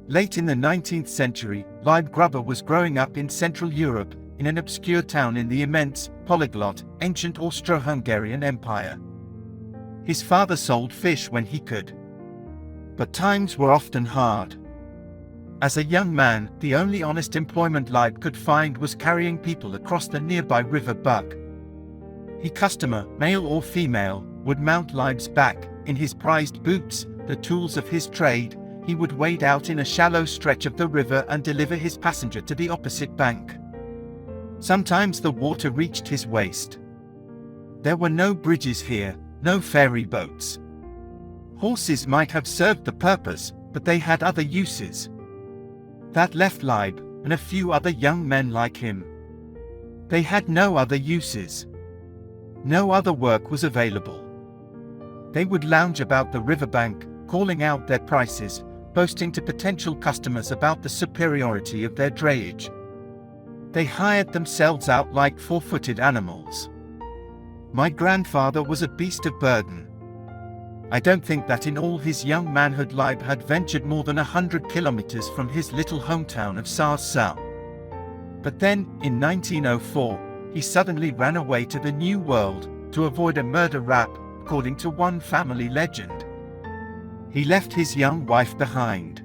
Late in the 19th century, Leib Gruber was growing up in Central Europe, in an obscure town in the immense, polyglot, ancient Austro-Hungarian Empire. His father sold fish when he could. But times were often hard. As a young man, the only honest employment Leib could find was carrying people across the nearby River Bug. His customer, male or female, would mount Leib's back, in his prized boots, the tools of his trade. He would wade out in a shallow stretch of the river and deliver his passenger to the opposite bank. Sometimes the water reached his waist. There were no bridges here, no ferry boats. Horses might have served the purpose, but they had other uses. That left Leib, and a few other young men like him. They had no other uses. No other work was available. They would lounge about the riverbank, calling out their prices, boasting to potential customers about the superiority of their drayage. They hired themselves out like four-footed animals. My grandfather was a beast of burden. I don't think that in all his young manhood Leib had ventured more than 100 kilometers from his little hometown of Saar. But then, in 1904, he suddenly ran away to the New World, to avoid a murder rap, according to one family legend. He left his young wife behind.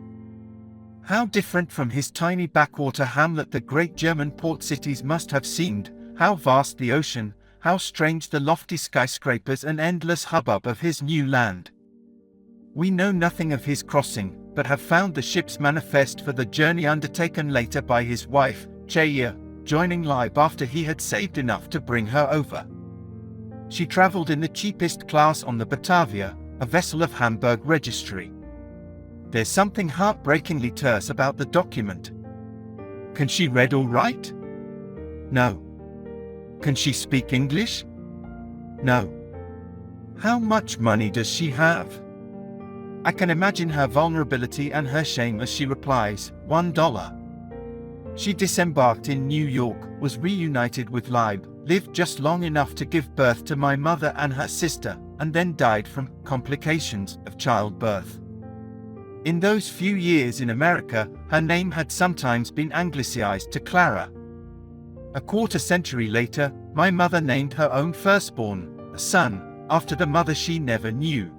How different from his tiny backwater hamlet the great German port cities must have seemed, how vast the ocean, how strange the lofty skyscrapers and endless hubbub of his new land. We know nothing of his crossing, but have found the ship's manifest for the journey undertaken later by his wife, Chaya, joining Leib after he had saved enough to bring her over. She traveled in the cheapest class on the Batavia, a vessel of Hamburg registry. There's something heartbreakingly terse about the document. Can she read or write? No. Can she speak English? No. How much money does she have? I can imagine her vulnerability and her shame as she replies, $1. She disembarked in New York, was reunited with Leib, lived just long enough to give birth to my mother and her sister, and then died from complications of childbirth. In those few years in America, her name had sometimes been anglicized to Clara. A quarter century later, my mother named her own firstborn, a son, after the mother she never knew.